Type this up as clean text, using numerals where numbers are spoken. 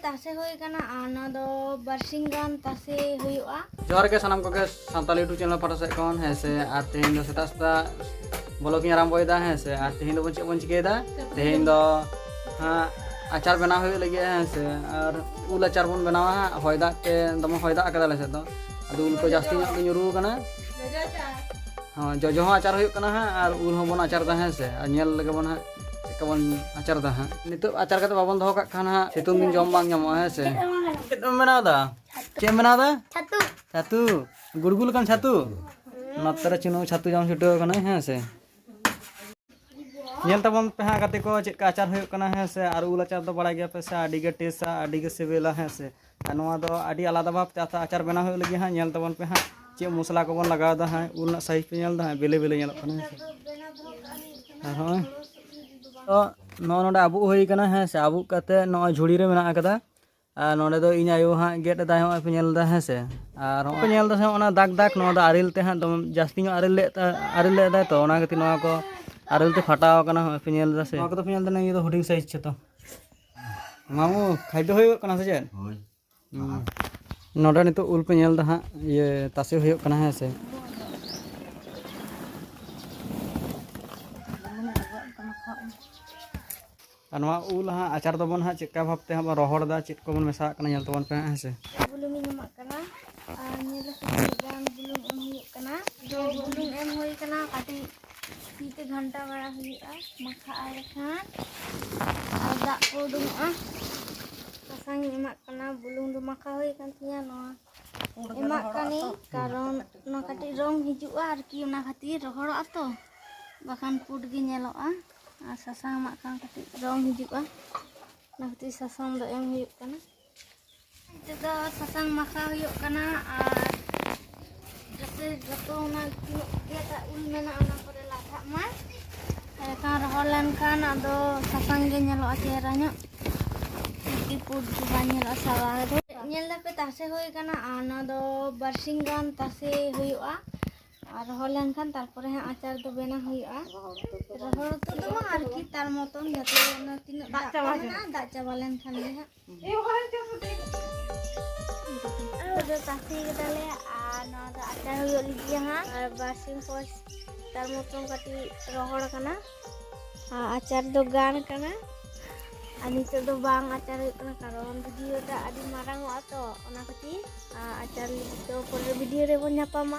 तासे होई कना आना दो बरसिंग गान तासे हुयुआ। जोहार के सानाम कोगे सानताली यूट्यूब चैनल पाटा से कौन है से आर तेहेन दो सेता सेता ब्लॉगिंग आरम्भयदा है से आर तेहेन दो चेक बन चिकेदा तेहेन दो हाँ आचार बनाव हुई लगे है से और उल आचार बन बनावा हयदा ते दम हयदा आकदा ले से दो अदो उल को जास्ती ᱧᱚᱜ ᱜᱮ ᱧᱩᱨᱩ ᱠᱟᱱᱟ हाँ जजो ᱦᱚᱸ आचार हुई कना है और उल हूँ बन आचार दा है से और नेल लगे बन चेका बन आचार दा है नितो आचार कते बाबन दोहो काग खान हां सितुंग दिन जम बांग ᱧᱟᱢᱚᱜᱼᱟ है से चेद बनाव दा चेद बनाव दा छतु छातु गुड़गुल कान छातु नतरे चिनो छातु जाम छुटो कना है से नेल तबन पे हाँ कते को चेक का आचार हुई कना है से और उल आचार दो बड़ा गया पे से आडी के टेस्ट आडी के सिबिला है से नवा दो आडी आलादा भाव ते आचार बनाव हुई लगी हां नेल तबन पे हाँ चे मसला को बन लगाव दा है उल साइज पे नेल दा है बेले बेले नेल कना है हां तो नोडे आबू हुई कना है से आबू कते नो झुड़ी रे मेना कदा नोडे दो इन आयो हाँ गेट दाय हो पे नेल दा है से और पे नेल दा से ओना दाग दाग नो दा आरिल ते हाँ दम जास्ती नो आरिल ले दा तो ओना गति नो को आरिल ते फटाव कना पे नेल दा से नो को पे नेल दा नहीं तो हुडिंग साइज छ तो मामू खाइदो होय कना से जे होय नोडे नितो उल पे नेल दा हाँ ये तासे होय कना है से अनवा उल हाँ आचार दबन हाँ चेका भावते हाँ रोहड़ दा चेक को बन मेसा कना नेल तबन पे है से बुलुंग ᱧᱟᱢᱚᱜ ᱠᱟᱱᱟ ᱟᱨ ᱧᱮᱞ ᱜᱟᱱ बुलुंग ᱮᱢ ᱦᱩᱭᱩᱜ ᱠᱟᱱᱟ ᱫᱚ बुलुंग ᱮᱢ ᱦᱩᱭ ᱠᱟᱱᱟ ᱠᱟᱹᱴᱤᱡ ᱛᱤᱛᱮ घंटा ᱵᱟᱲᱟ ᱦᱩᱭᱩᱜᱼᱟ ᱢᱟᱠᱷᱟ ᱞᱮᱠᱷᱟᱱ ᱟᱨ ᱫᱟᱜ ᱠᱚ ᱩᱰᱩᱝᱚᱜᱼᱟ ᱥᱟᱥᱟᱝ ᱮᱢᱟᱜ ᱠᱟᱱᱟ बुलुंग ᱫᱚ ᱢᱟᱠᱷᱟ ᱦᱩᱭ ᱠᱟᱱ ᱛᱤᱧᱟ ᱱᱚᱣᱟ ᱮᱢᱟᱜ ᱠᱟᱹᱱᱤ ᱠᱟᱨᱚᱱ ᱱᱚᱣᱟ ᱠᱟᱹᱴᱤᱡ ᱨᱚᱝ ᱦᱤᱡᱩᱜᱼᱟ ᱟᱨᱠᱤ ᱚᱱᱟ ᱠᱷᱟᱹᱛᱤᱨ ᱨᱚᱦᱚᱲᱚᱜᱼᱟ ᱛᱚ ᱵᱟᱠᱷᱟᱱ ᱯᱩᱰ ᱜᱮ ᱧᱮᱞᱚᱜᱼᱟ और सासांग एमाग खान कटिज रंग हिजुआ ना खातिर सासांग दो एम हुयुग कना तो सासांग माखा हुयुग कना और जते जतो ना गेटा उल मेना ओना करे लाथाग मा एखान रहड़ लेन खान आदो सासांग गे नेलोआ चेहरा ᱧᱚᱜ की पुड दो बा नेलोआ सावा दो नेल दापे तासे होय कना आना दो बरसिंग गान तासे हुयुआ और रहड़ लेन खान तारपरे हाँ आचार दो बेना हुयुआ रहड़ तो दो आरकी तार मतन जते ना तिना दाग चाबा लेन खान ले हाँ दो तासे गदाले आ ना दो आचार हुयुग लिगिया हाँ और बासिंग पोस तार मतन कटी रहड़ कना आचार दो गान कना और नितो दो बांग आचार हुयुग कना कारण वीडियो टा आदि मारांग तो ओना खातिर आचार तो परे वीडियो रे बन ᱧᱟᱯᱟᱢᱟ।